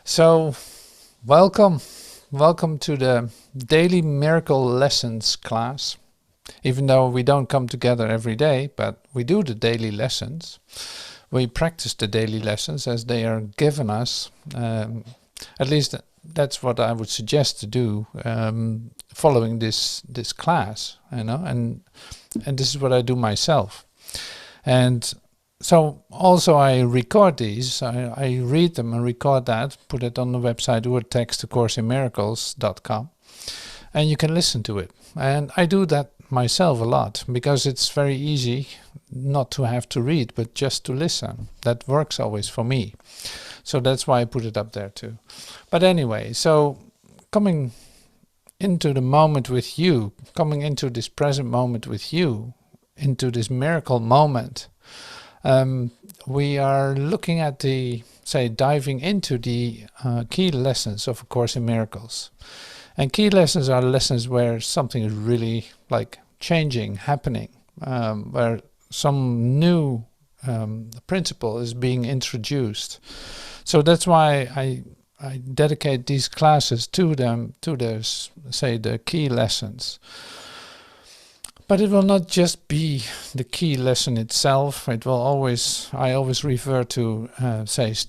So, welcome. Welcome to the Daily Miracle Lessons class. Even though we don't come together every day, but we do the daily lessons. We practice the daily lessons as they are given us. At least that's what I would suggest to do following this class, and this is what I do myself. And so also I record these, I read them and record that, put it on the website Urtext, course-in-miracles.com, and you can listen to it. And I do that myself a lot because it's very easy not to have to read, but just to listen. That works always for me. So that's why I put it up there too. But anyway, so coming into the moment with you, coming into this present moment with you, into this miracle moment, we are looking at diving into the key lessons of A Course in Miracles. And key lessons are lessons where something is really like changing, happening, where some new principle is being introduced. So that's why I dedicate these classes to them, to the key lessons. But it will not just be the key lesson itself. It will always, I always refer to,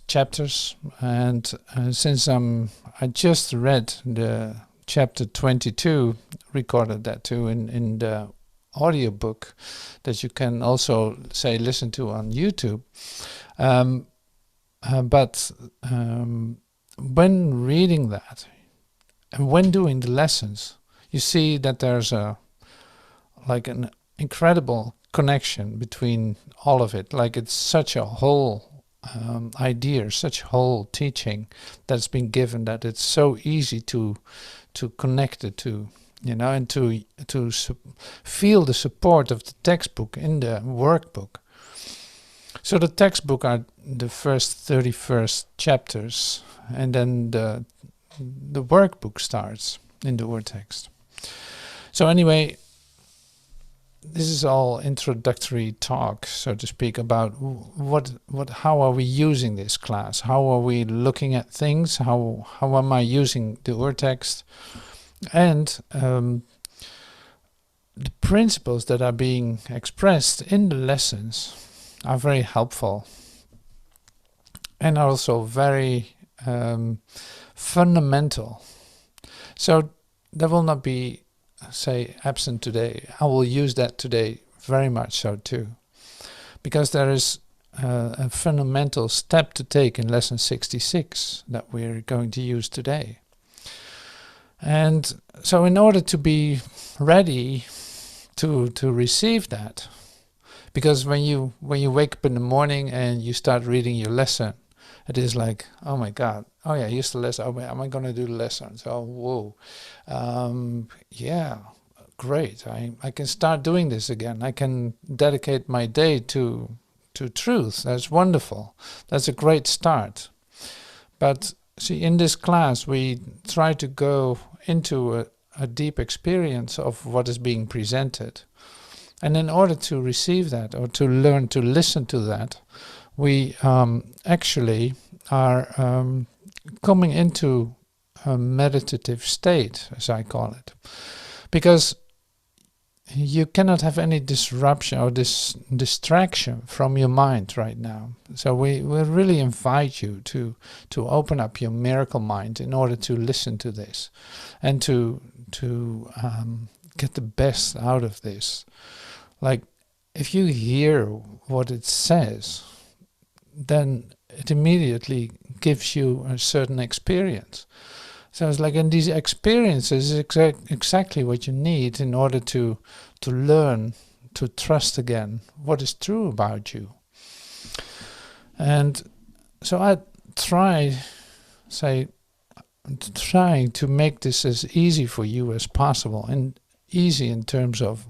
chapters. And since I just read the chapter 22, recorded that too in the audiobook that you can also listen to on YouTube. But when reading that and when doing the lessons, you see that there's an incredible connection between all of it. Like it's such a whole idea, such a whole teaching that's been given that it's so easy to connect it to, and to feel the support of the textbook in the workbook. So the textbook are the first 31st chapters, and then the workbook starts in the Urtext. So anyway, this is all introductory talk, so to speak, about how are we using this class? How are we looking at things? How am I using the Urtext? And the principles that are being expressed in the lessons are very helpful and also very fundamental. So there will not be absent today. I will use that today very much so too, because there is a fundamental step to take in lesson 66 that we're going to use today. And so in order to be ready to receive that, because when you wake up in the morning and you start reading your lesson, it is like, oh my God, oh yeah, I used the lesson, oh, am I going to do the lesson? So, whoa, yeah, great, I can start doing this again. I can dedicate my day to truth. That's wonderful. That's a great start. But see, in this class, we try to go into a deep experience of what is being presented. And in order to receive that, or to learn to listen to that, we actually are coming into a meditative state, as I call it. Because you cannot have any disruption or distraction from your mind right now. So we really invite you to open up your miracle mind in order to listen to this and to get the best out of this. Like, if you hear what it says, then it immediately gives you a certain experience. So it's like, in these experiences is exactly what you need in order to learn to trust again what is true about you. And so I trying to make this as easy for you as possible, and easy in terms of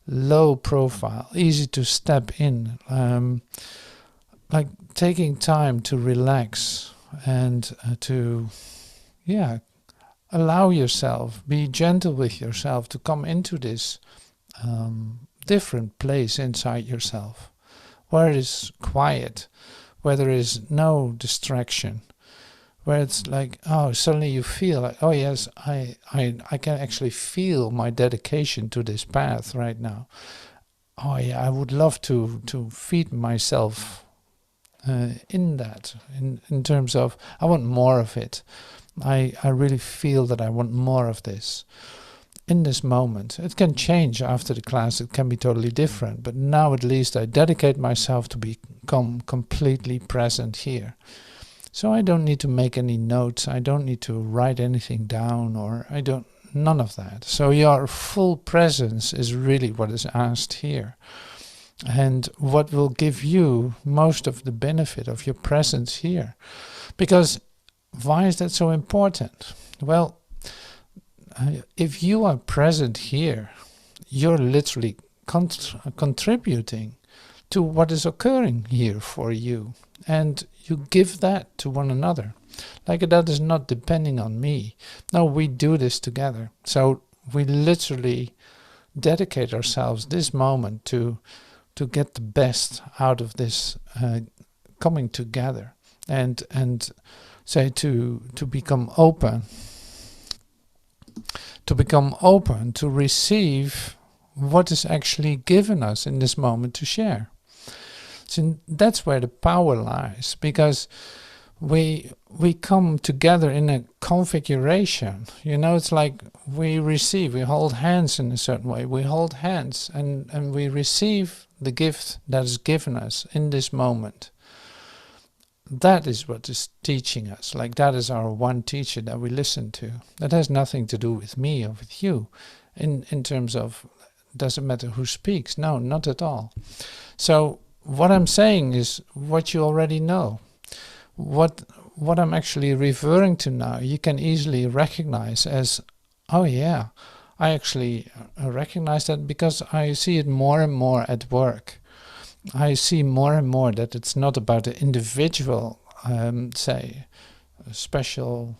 low profile, easy to step in, like taking time to relax and to allow yourself, be gentle with yourself to come into this different place inside yourself, where it is quiet, where there is no distraction, where it's like, oh, suddenly you feel like, oh yes, I can actually feel my dedication to this path right now. Oh yeah, I would love to feed myself in that, in terms of, I want more of it. I really feel that I want more of this in this moment. It can change after the class, it can be totally different, but now at least I dedicate myself to become completely present here. So I don't need to make any notes, I don't need to write anything down, or none of that. So your full presence is really what is asked here. And what will give you most of the benefit of your presence here. Because why is that so important? Well, if you are present here, you're literally contributing to what is occurring here for you. And you give that to one another. Like, that is not depending on me. No, we do this together. So we literally dedicate ourselves this moment to get the best out of this coming together, and say to become open, to receive what is actually given us in this moment to share. So that's where the power lies, because we come together in a configuration. It's like we hold hands in a certain way. We hold hands and we receive the gift that is given us in this moment. That is what is teaching us. Like, that is our one teacher that we listen to. That has nothing to do with me or with you in terms of, doesn't matter who speaks. No, not at all. So what I'm saying is what you already know. What I'm actually referring to now, you can easily recognize as, oh yeah, I actually recognize that because I see it more and more at work. I see more and more that it's not about the individual, say, special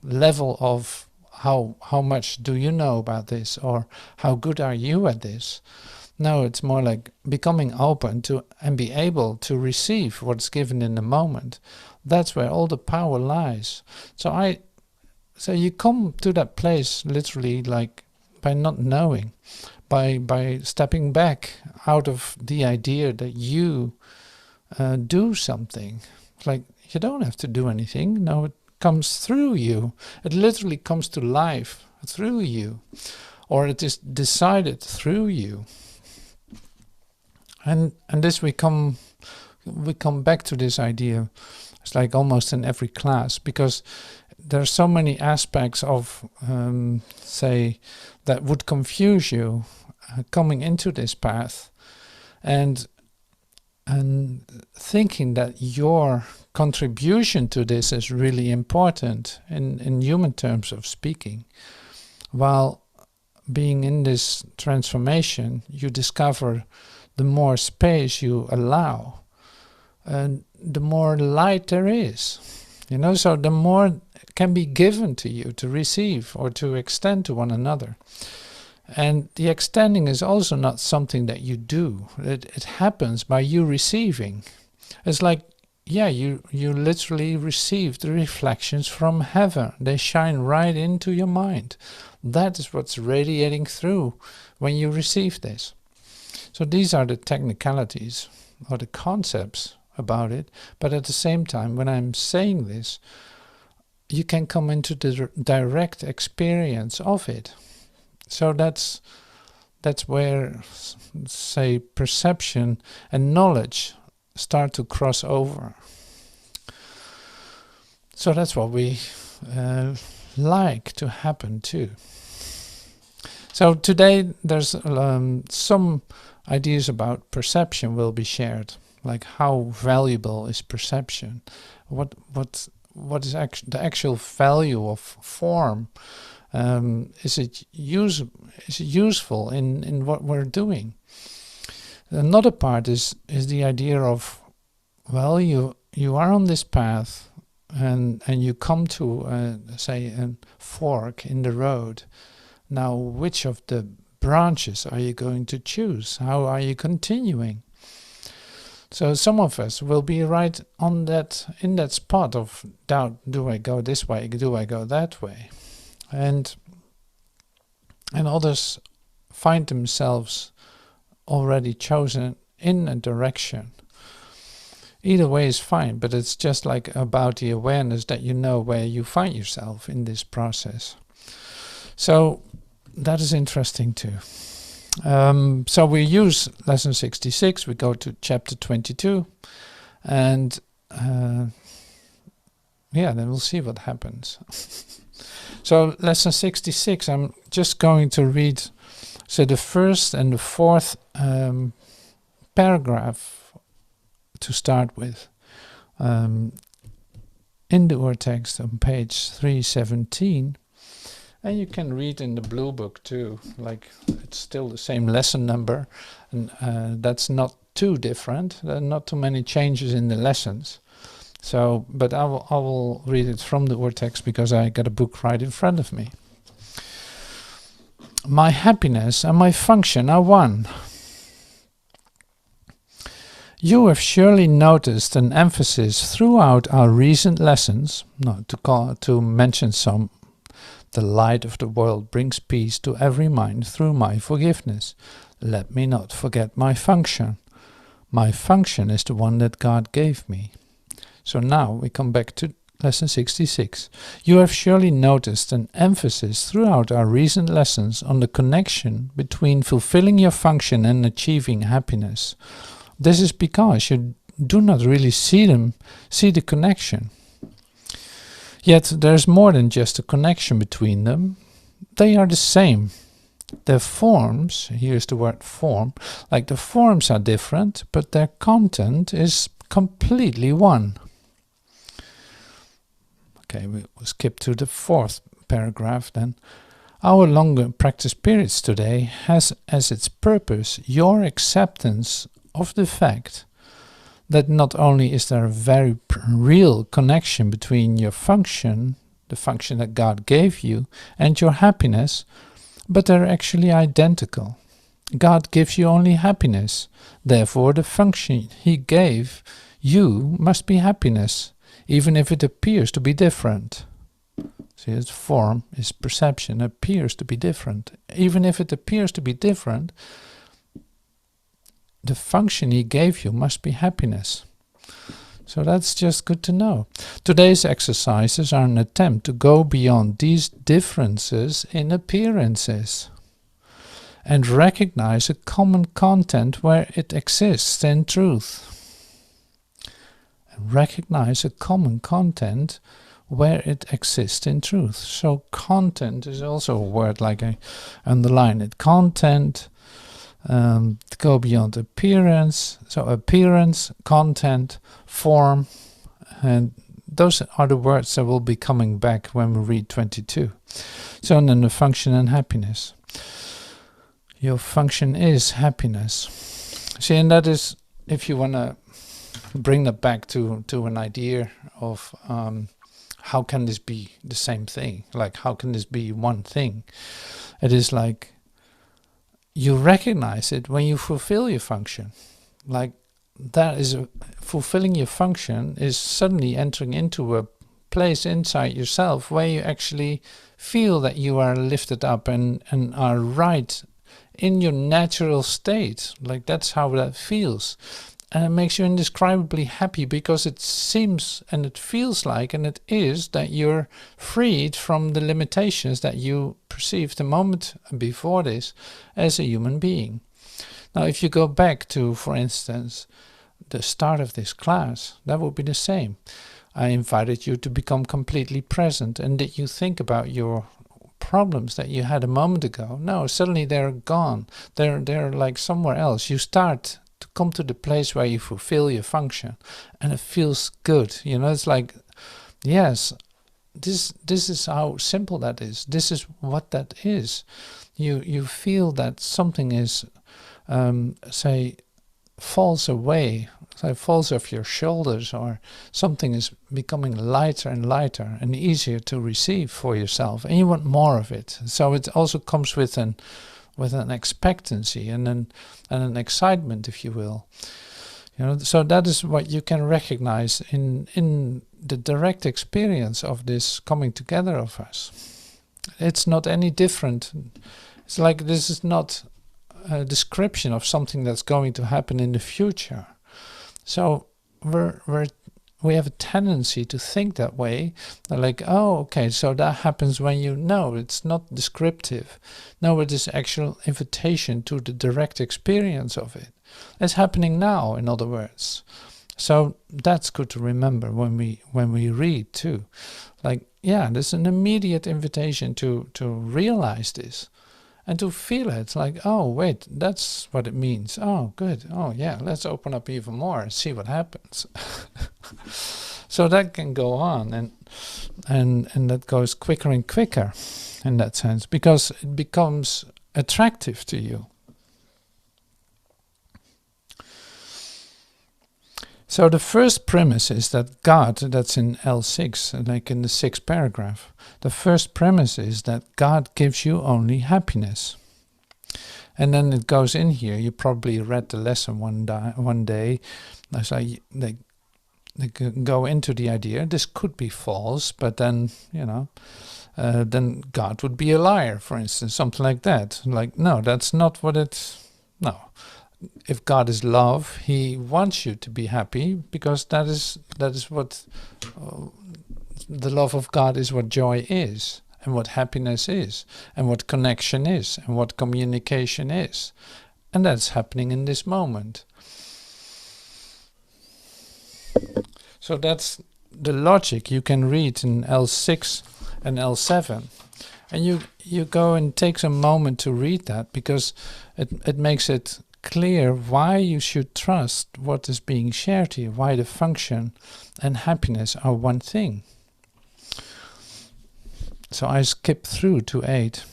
level of how much do you know about this, or how good are you at this. No, it's more like becoming open to and be able to receive what's given in the moment. That's where all the power lies. So you come to that place literally like by not knowing, by stepping back out of the idea that you do something. Like, you don't have to do anything. No, it comes through you. It literally comes to life through you, or it is decided through you. And this we come back to this idea. It's like almost in every class, because there are so many aspects of, say, that would confuse you coming into this path, and thinking that your contribution to this is really important in human terms of speaking. While being in this transformation, you discover the more space you allow, and the more light there is. So the more can be given to you to receive or to extend to one another. And the extending is also not something that you do. It happens by you receiving. It's like, yeah, you literally receive the reflections from heaven. They shine right into your mind. That is what's radiating through when you receive this. So these are the technicalities or the concepts about it. But at the same time, when I'm saying this, you can come into the direct experience of it. So that's where, say, perception and knowledge start to cross over. So that's what we like to happen too. So today there's some ideas about perception will be shared, like how valuable is perception, what is the actual value of form, is it useful in what we're doing. Another part is the idea of, well, you are on this path and you come to say a fork in the road. Now, which of the branches are you going to choose? How are you continuing? So some of us will be right on that, in that spot of doubt. Do I go this way? Do I go that way? And others find themselves already chosen in a direction. Either way is fine, but it's just like about the awareness that you know where you find yourself in this process. So that is interesting too. So we use lesson 66, we go to chapter 22, and yeah, then we'll see what happens. So lesson 66, I'm just going to read, so the first and the fourth paragraph to start with. In the Urtext on page 317. And you can read in the blue book too, like it's still the same lesson number, and that's not too different. There are not too many changes in the lessons. So, but I will read it from the Urtext because I got a book right in front of me. My happiness and my function are one. You have surely noticed an emphasis throughout our recent lessons, to mention some. The light of the world brings peace to every mind through my forgiveness. Let me not forget my function. My function is the one that God gave me. So now we come back to lesson 66. You have surely noticed an emphasis throughout our recent lessons on the connection between fulfilling your function and achieving happiness. This is because you do not really see the connection. Yet there's more than just a connection between them. They are the same. Their forms, here's the word form, like the forms are different, but their content is completely one. Okay, we'll skip to the fourth paragraph then. Our longer practice periods today has as its purpose your acceptance of the fact that not only is there a very real connection between your function, the function that God gave you, and your happiness, but they're actually identical. God gives you only happiness. Therefore, the function He gave you must be happiness, even if it appears to be different. See, its form is perception, appears to be different. Even if it appears to be different, the function He gave you must be happiness. So that's just good to know. Today's exercises are an attempt to go beyond these differences in appearances and recognize a common content where it exists in truth. And recognize a common content where it exists in truth. So content is also a word like I underline it. Content. To go beyond appearance, so appearance, content, form, and those are the words that will be coming back when we read 22. So and then the function and happiness. Your function is happiness. See, and that is, if you want to bring that back to an idea of how can this be the same thing? Like, how can this be one thing? It is like, you recognize it when you fulfill your function. Like that is fulfilling your function is suddenly entering into a place inside yourself where you actually feel that you are lifted up and are right in your natural state. Like that's how that feels. And it makes you indescribably happy because it seems and it feels like, and it is, that you're freed from the limitations that you perceived a moment before this as a human being. Now, if you go back to, for instance, the start of this class, that would be the same. I invited you to become completely present, and did you think about your problems that you had a moment ago? No, suddenly they're gone. They're like somewhere else. You start to come to the place where you fulfill your function, and it feels good. You know, it's like, yes, this is how simple that is. This is what that is. You feel that something is, say, falls away, say falls off your shoulders, or something is becoming lighter and lighter and easier to receive for yourself, and you want more of it. So it also comes with an expectancy and an excitement, if you will. So that is what you can recognize in the direct experience of this coming together of us. It's not any different. It's like this is not a description of something that's going to happen in the future. So we have a tendency to think that way, like, oh, okay, so that happens when you know. It's not descriptive. No, it is actual invitation to the direct experience of it. It's happening now, in other words. So that's good to remember when we read too. Like, yeah, there's an immediate invitation to realize this. And to feel it, like, oh, wait, that's what it means. Oh, good. Oh, yeah, let's open up even more and see what happens. So that can go on, and that goes quicker and quicker in that sense, because it becomes attractive to you. So the first premise is that God, that's in L6, like in the 6th paragraph, the first premise is that God gives you only happiness. And then it goes in here, you probably read the lesson one day, as they go into the idea, this could be false, but then, then God would be a liar, for instance, something like that. Like, no, that's not what no. If God is love, He wants you to be happy, because that is what the love of God is, what joy is, and what happiness is, and what connection is, and what communication is, and that's happening in this moment. So that's the logic you can read in L6 and L7, and you go and take a moment to read that, because it makes it clear why you should trust what is being shared here, why the function and happiness are one thing. So I skip through to 8.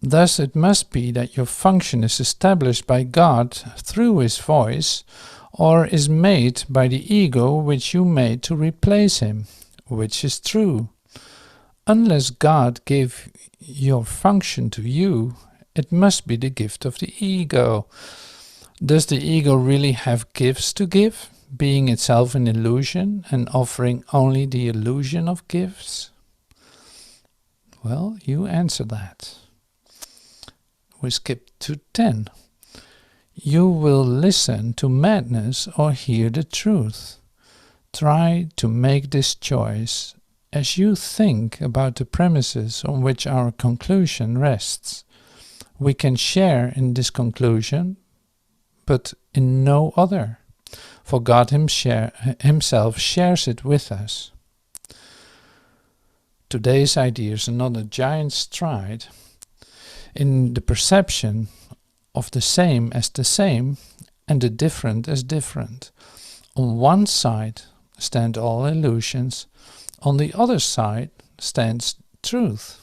Thus it must be that your function is established by God through His voice, or is made by the ego which you made to replace Him, which is true. Unless God gave your function to you, it must be the gift of the ego. Does the ego really have gifts to give, being itself an illusion and offering only the illusion of gifts? Well, you answer that. We skip to 10. You will listen to madness or hear the truth. Try to make this choice as you think about the premises on which our conclusion rests. We can share in this conclusion, but in no other, for God Himself shares it with us. Today's ideas are not a giant stride in the perception of the same as the same and the different as different. On one side stand all illusions, on the other side stands truth.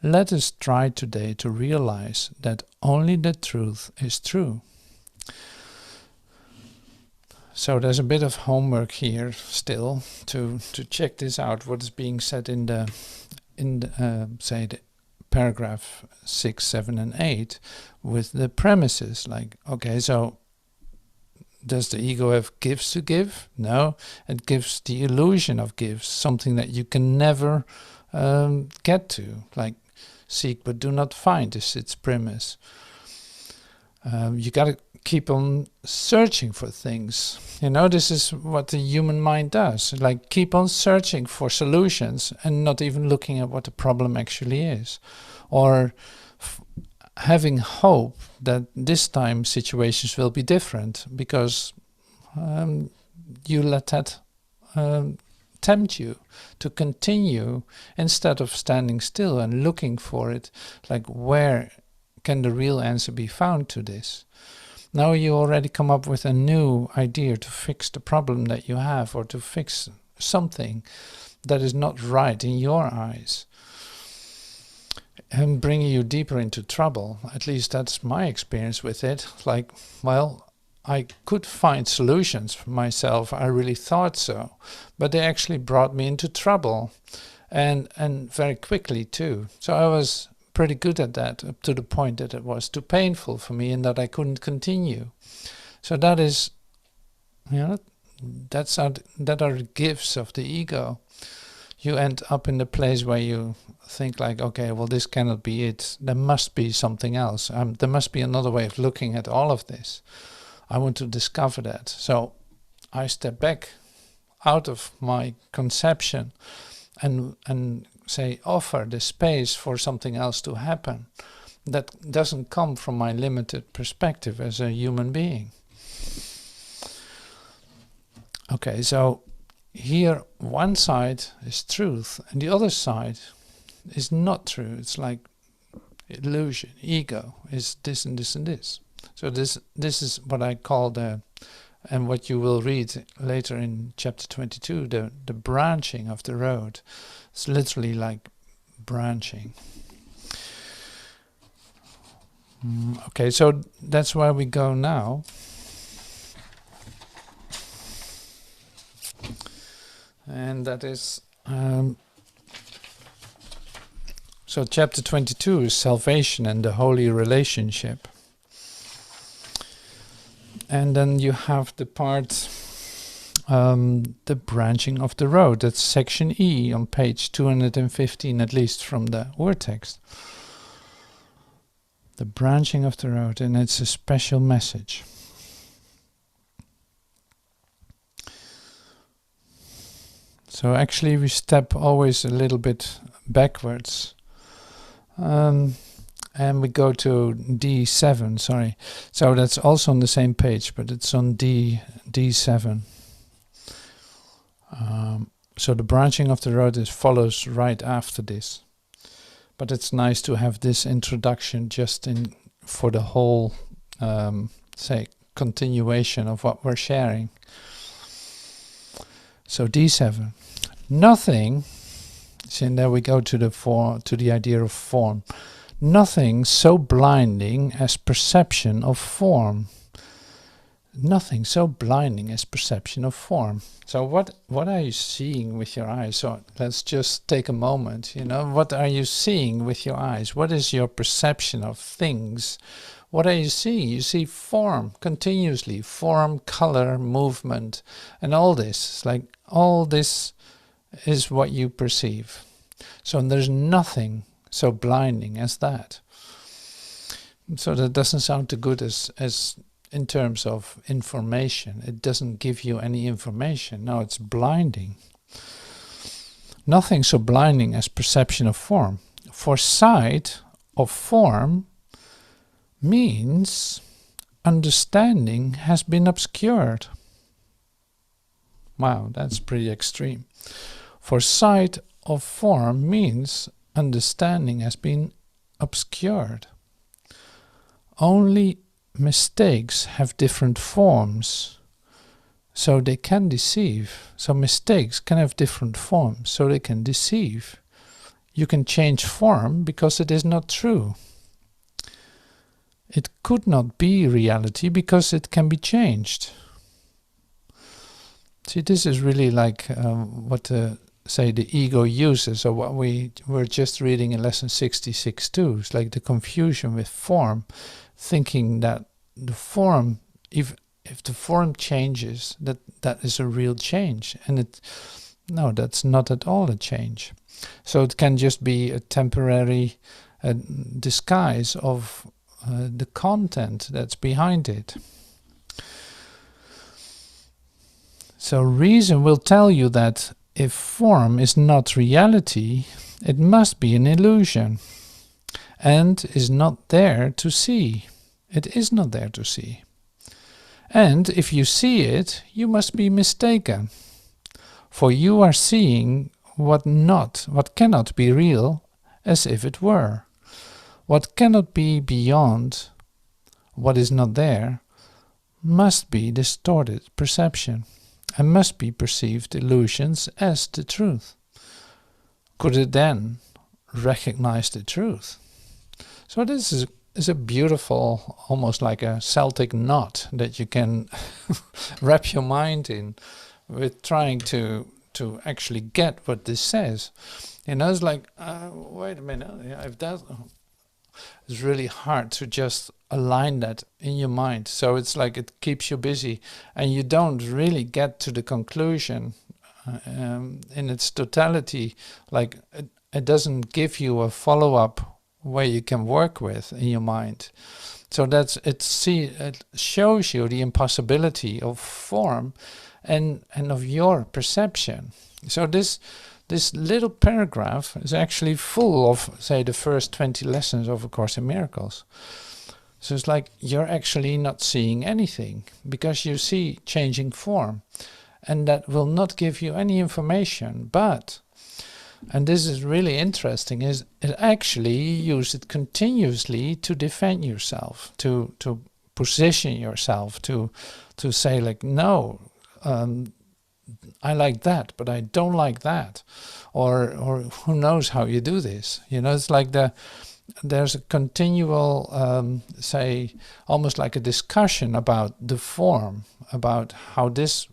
Let us try today to realize that only the truth is true. So there's a bit of homework here still to check this out, what is being said in the say the paragraph 6, 7 and 8 with the premises, like, okay, so does the ego have gifts to give? No, it gives the illusion of gifts, something that you can never get to, like seek but do not find is its premise. You got to keep on searching for things. This is what the human mind does, like keep on searching for solutions and not even looking at what the problem actually is, or having hope that this time situations will be different, because you let that tempt you to continue instead of standing still and looking for it, like where can the real answer be found to this. Now you already come up with a new idea to fix the problem that you have, or to fix something that is not right in your eyes, and bringing you deeper into trouble. At least that's my experience with it. Like, well, I could find solutions for myself, I really thought so, but they actually brought me into trouble, and very quickly too. So I was pretty good at that, up to the point that it was too painful for me and that I couldn't continue. So that is, that are the gifts of the ego. You end up in the place where you think like, okay, well, this cannot be it. There must be something else. There must be another way of looking at all of this. I want to discover that. So I step back out of my conception and say, offer the space for something else to happen that doesn't come from my limited perspective as a human being. Okay, so here one side is truth and the other side is not true. It's like illusion, ego is this and this and this. So this is what I call and what you will read later in chapter 22, the branching of the road. It's literally like branching. Okay, so that's where we go now. And that is, so chapter 22 is salvation and the holy relationship. And then you have the part, the branching of the road. That's section E on page 215, at least from the Urtext. The branching of the road, and it's a special message. So actually we step always a little bit backwards. And we go to D7, sorry. So that's also on the same page, but it's on D7. So the branching of the road follows right after this. But it's nice to have this introduction just for the whole, say, continuation of what we're sharing. So D7. Nothing, see, and there we go to the idea of form. Nothing so blinding as perception of form. Nothing so blinding as perception of form. So what are you seeing with your eyes? So let's just take a moment, what are you seeing with your eyes? What is your perception of things? What are you seeing? You see form continuously, form, color, movement, and all this. It's like all this is what you perceive. So there's nothing so blinding as that. So that doesn't sound too good as in terms of information. It doesn't give you any information. No, it's blinding. Nothing so blinding as perception of form. For sight of form means understanding has been obscured. Wow, that's pretty extreme. For sight of form means understanding has been obscured. Only mistakes have different forms, so they can deceive. So mistakes can have different forms, so they can deceive. You can change form because it is not true. It could not be reality because it can be changed. See, this is really like what say the ego uses, or what we were just reading in lesson 66.2. It's like the confusion with form, thinking that the form, if the form changes, that is a real change, and no, that's not at all a change. So it can just be a temporary disguise of the content that's behind it. So reason will tell you that if form is not reality, it must be an illusion and is not there to see. It is not there to see. And if you see it, you must be mistaken. For you are seeing what cannot be real as if it were. What cannot be beyond what is not there must be distorted perception and must be perceived illusions as the truth. Could it then recognize the truth? So this is a beautiful, almost like a Celtic knot that you can wrap your mind in with trying to actually get what this says. It's like, wait a minute, if that, it's really hard to just align that in your mind. So it's like it keeps you busy, and you don't really get to the conclusion in its totality. Like it doesn't give you a follow-up where you can work with in your mind. So it shows you the impossibility of form and of your perception. So this little paragraph is actually full of, say, the first 20 lessons of A Course in Miracles. So it's like you're actually not seeing anything because you see changing form, and that will not give you any information. But, and this is really interesting, is it actually use it continuously to defend yourself, to position yourself, to say like, no, I like that, but I don't like that, or who knows how you do this. You know, it's like there's a continual, say, almost like a discussion about the form, about how this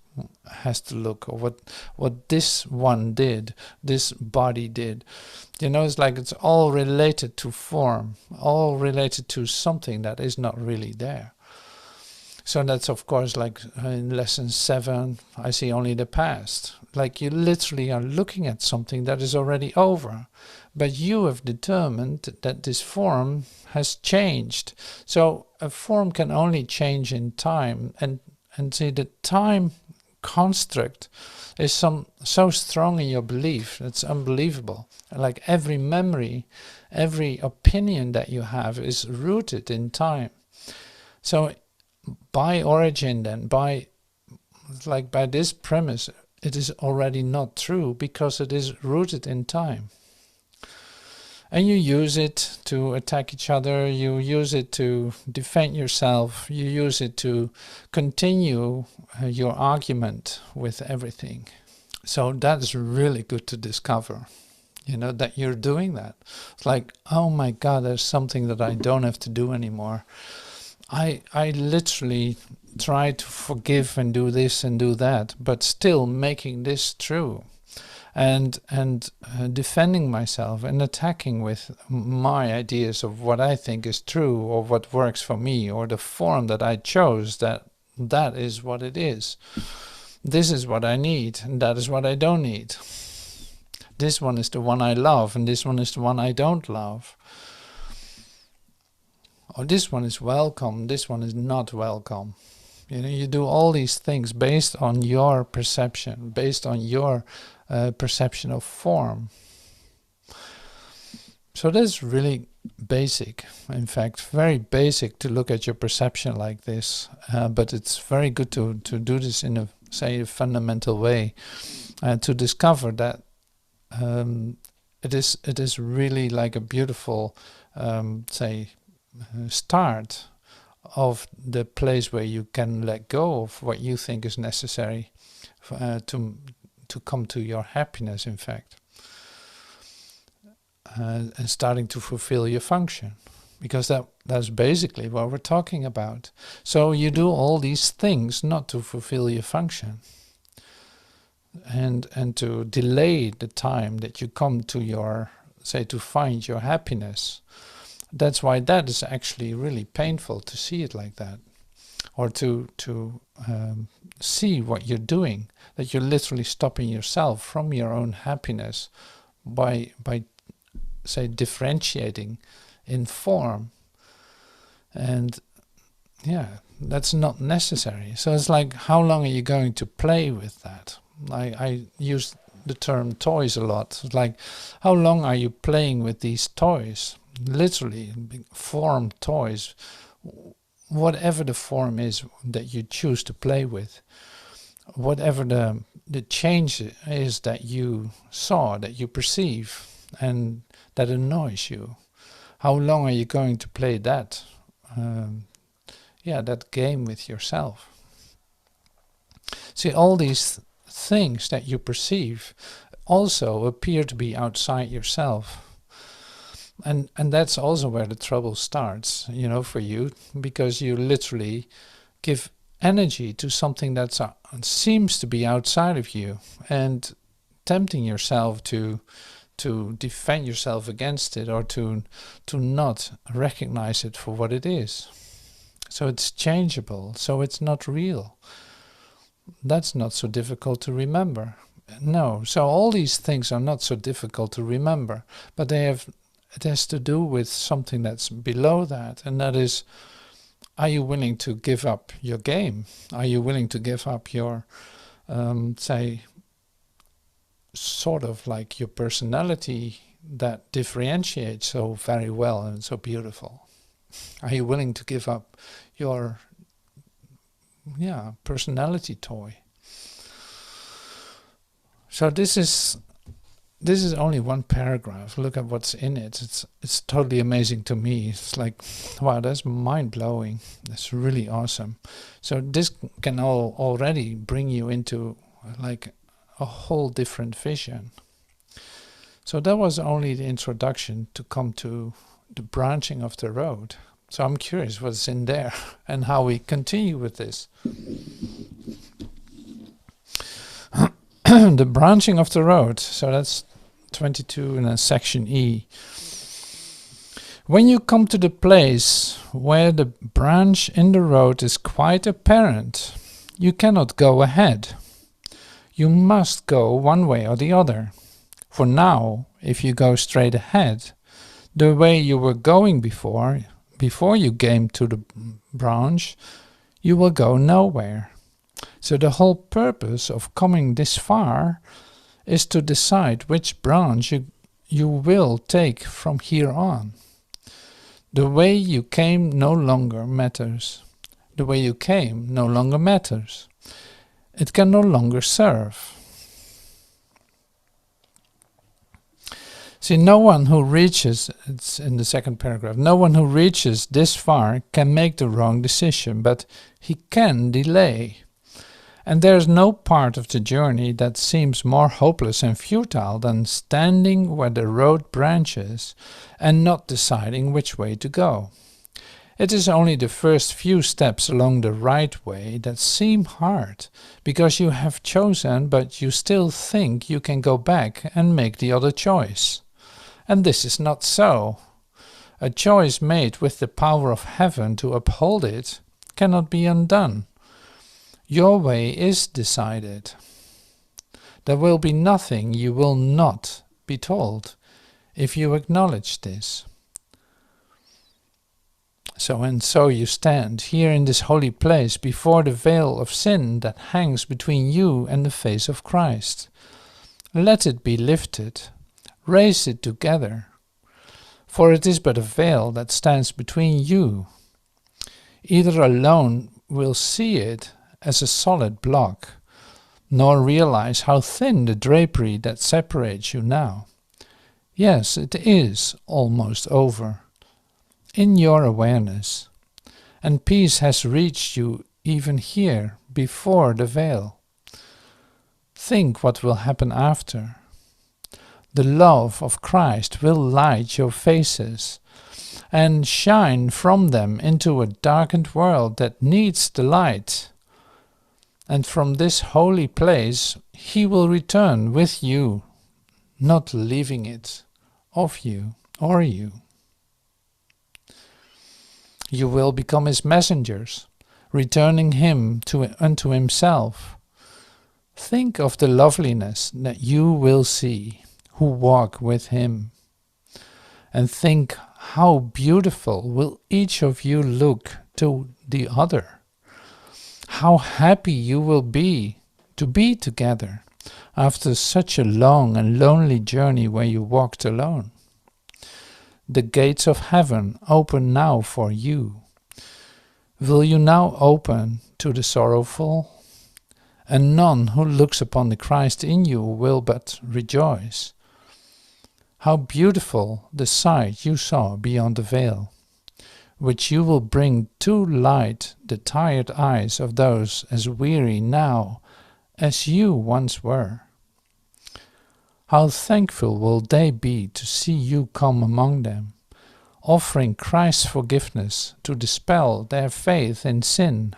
has to look, or what this one did, this body did. You know, it's like it's all related to form, all related to something that is not really there. So that's, of course, like in lesson 7, I see only the past. Like you literally are looking at something that is already over, but you have determined that this form has changed. So a form can only change in time, and see the time construct is so strong in your belief. It's unbelievable. Like every memory, every opinion that you have is rooted in time. So by origin, then, by this premise, it is already not true because it is rooted in time. And you use it to attack each other, you use it to defend yourself, you use it to continue your argument with everything. So that's really good to discover, you know, that you're doing that. It's like, oh my God, there's something that I don't have to do anymore. I literally try to forgive and do this and do that, but still making this true. And defending myself and attacking with my ideas of what I think is true, or what works for me, or the form that I chose, that is what it is. This is what I need, and that is what I don't need. This one is the one I love, and this one is the one I don't love. Or this one is welcome, this one is not welcome. You know, you do all these things based on your perception, based on your perception of form. So that's really basic, in fact, very basic to look at your perception like this, but it's very good to do this in a, say, a fundamental way, to discover that it is really like a beautiful, say, start of the place where you can let go of what you think is necessary to come to your happiness, in fact, and starting to fulfill your function, because that's basically what we're talking about. So you do all these things not to fulfill your function, and to delay the time that you come to your, say, to find your happiness. That's why that is actually really painful to see it like that, or to see what you're doing, that you're literally stopping yourself from your own happiness by say, differentiating in form. And yeah, that's not necessary. So it's like, how long are you going to play with that? I use the term toys a lot. It's like, how long are you playing with these toys? Literally, form toys, whatever the form is that you choose to play with, whatever the change is that you saw, that you perceive, and that annoys you. How long are you going to play that? That game with yourself. See, all these things that you perceive also appear to be outside yourself. And that's also where the trouble starts, you know, for you, because you literally give energy to something that seems to be outside of you, and tempting yourself to to defend yourself against it or to not recognize it for what it is. So it's changeable, so it's not real. That's not so difficult to remember. No, so all these things are not so difficult to remember, but it has to do with something that's below that, and that is, are you willing to give up your game? Are you willing to give up your, say, sort of like your personality that differentiates so very well and so beautiful? Are you willing to give up your personality toy? So this is only one paragraph. Look at what's in it. It's totally amazing to me. It's like, wow, that's mind-blowing. That's really awesome. So this can already bring you into like a whole different vision. So that was only the introduction to come to the branching of the road. So I'm curious what's in there and how we continue with this. The branching of the road. So that's 22 in a section E. When you come to the place where the branch in the road is quite apparent, you cannot go ahead. You must go one way or the other. For now, if you go straight ahead, the way you were going before you came to the branch, you will go nowhere. So the whole purpose of coming this far is to decide which branch you will take from here on. The way you came no longer matters. The way you came no longer matters. It can no longer serve. See, no one who reaches, it's in the second paragraph, no one who reaches this far can make the wrong decision, but he can delay. And there's no part of the journey that seems more hopeless and futile than standing where the road branches and not deciding which way to go. It is only the first few steps along the right way that seem hard, because you have chosen, but you still think you can go back and make the other choice. And this is not so. A choice made with the power of heaven to uphold it cannot be undone. Your way is decided. There will be nothing you will not be told if you acknowledge this. So you stand here in this holy place before the veil of sin that hangs between you and the face of Christ. Let it be lifted. Raise it together. For it is but a veil that stands between you. Either alone will see it as a solid block, nor realize how thin the drapery that separates you now. Yes, it is almost over, in your awareness, and peace has reached you even here, before the veil. Think what will happen after. The love of Christ will light your faces and shine from them into a darkened world that needs the light. And from this holy place he will return with you, not leaving it of you or you. You will become his messengers, returning him unto himself. Think of the loveliness that you will see who walk with him, and think how beautiful will each of you look to the other. How happy you will be to be together after such a long and lonely journey where you walked alone. The gates of heaven open now for you. Will you now open to the sorrowful? And none who looks upon the Christ in you will but rejoice. How beautiful the sight you saw beyond the veil, which you will bring to light the tired eyes of those as weary now as you once were. How thankful will they be to see you come among them, offering Christ's forgiveness to dispel their faith in sin.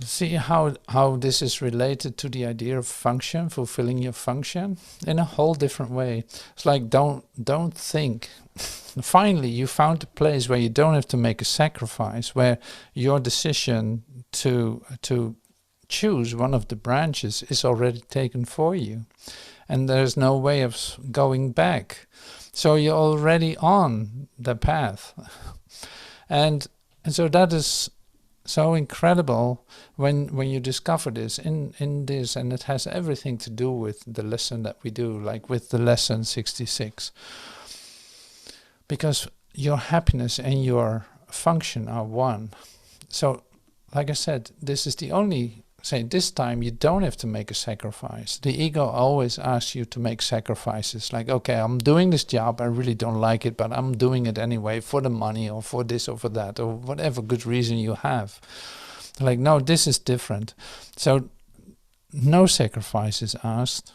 See how this is related to the idea of function, fulfilling your function in a whole different way. It's like don't think. Finally, you found a place where you don't have to make a sacrifice, where your decision to choose one of the branches is already taken for you, and there's no way of going back. So you're already on the path, and so that is so incredible when you discover this in this, and it has everything to do with the lesson that we do, like with the lesson 66, because your happiness and your function are one. So like I said, this is the only, say, this time you don't have to make a sacrifice. The ego always asks you to make sacrifices, like, okay, I'm doing this job, I really don't like it, but I'm doing it anyway for the money or for this or for that, or whatever good reason you have. Like, no, this is different. So no sacrifice is asked.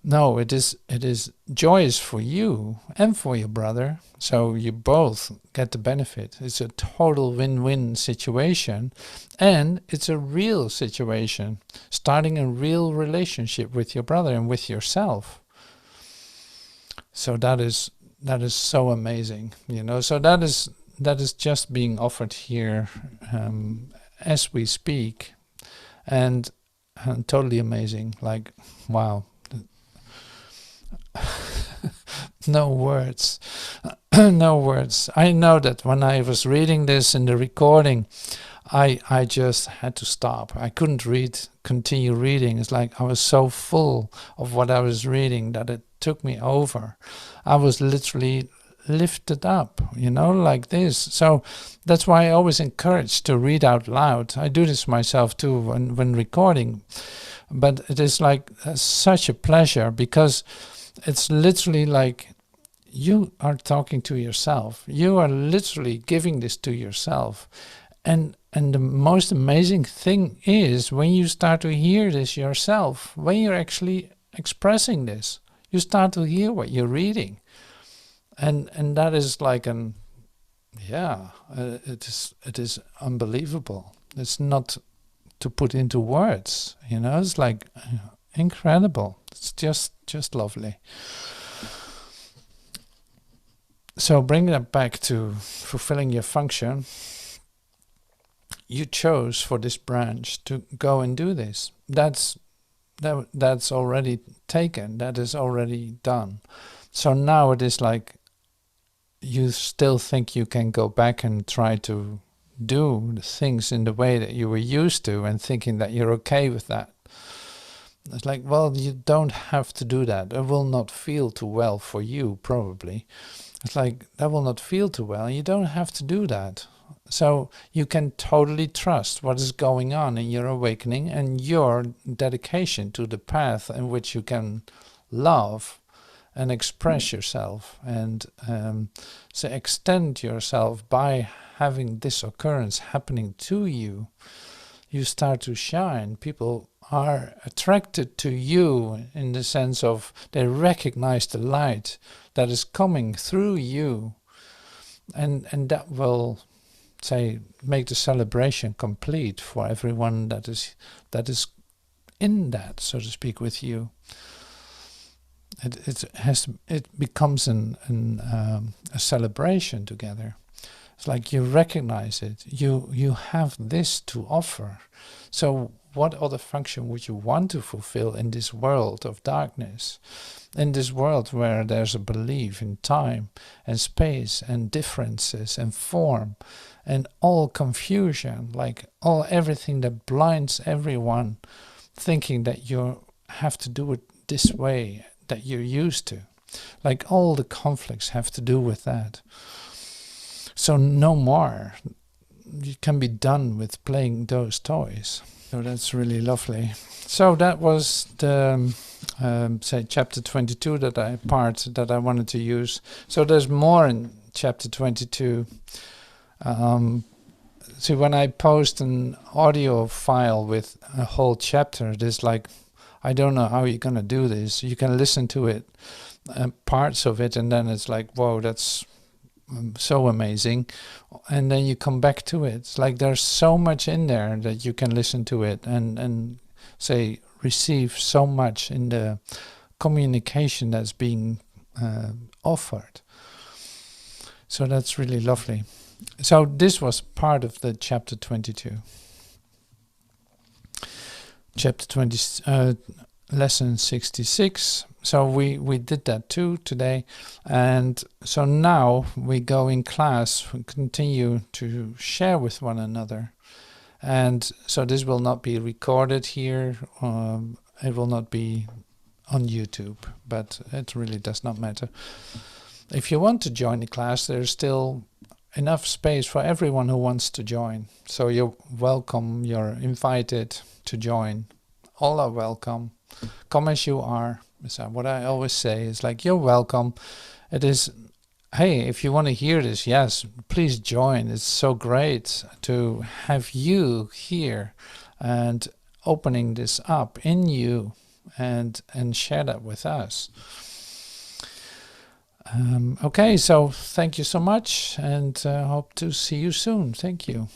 No, it is joyous for you and for your brother, so you both get the benefit. It's a total win-win situation, and it's a real situation, starting a real relationship with your brother and with yourself. So that is so amazing, you know. So that is just being offered here as we speak, and totally amazing. Like, wow. No words. No words. I know that when I was reading this in the recording, I just had to stop. I couldn't continue reading. It's like I was so full of what I was reading that it took me over. I was literally lifted up, you know, like this. So that's why I always encourage to read out loud. I do this myself too when recording. But it is like such a pleasure, because it's literally like you are talking to yourself. You are literally giving this to yourself. And the most amazing thing is when you start to hear this yourself, when you're actually expressing this, you start to hear what you're reading. And that is like it is unbelievable. It's not to put into words, you know. It's like incredible. It's just lovely. So bringing that back to fulfilling your function, you chose for this branch to go and do this. That's already taken. That is already done. So now it is like you still think you can go back and try to do the things in the way that you were used to, and thinking that you're okay with that. It's like, well, you don't have to do that. It will not feel too well for you, probably. It's like, that will not feel too well. You don't have to do that. So you can totally trust what is going on in your awakening and your dedication to the path in which you can love and express yourself, and so extend yourself by having this occurrence happening to you. You start to shine. People are attracted to you in the sense of they recognize the light that is coming through you, and that will, say, make the celebration complete for everyone that is in that, so to speak, with you. It becomes a celebration together. It's like you recognize it. You have this to offer. So what other function would you want to fulfill in this world of darkness? In this world where there's a belief in time and space and differences and form and all confusion, like everything that blinds everyone, thinking that you have to do it this way that you're used to. Like all the conflicts have to do with that. So no more. You can be done with playing those toys. So that's really lovely. So that was the say chapter 22 that I wanted to use. So there's more in chapter 22. See, when I post an audio file with a whole chapter, there's like, I don't know how you're gonna do this. You can listen to it, parts of it, and then it's like, whoa, that's so amazing, and then you come back to it. It's like there's so much in there that you can listen to it and say receive so much in the communication that's being offered. So that's really lovely. So this was part of the chapter 22. Chapter 20, lesson 66. So we did that too today. And so now we go in class, we continue to share with one another. And so this will not be recorded here. It will not be on YouTube, but it really does not matter. If you want to join the class, there's still enough space for everyone who wants to join. So you're welcome, you're invited to join. All are welcome. Come as you are. So what I always say is like, you're welcome. It is, hey, if you want to hear this, yes, please join. It's so great to have you here and opening this up in you and share that with us. Okay, so thank you so much, and hope to see you soon. Thank you.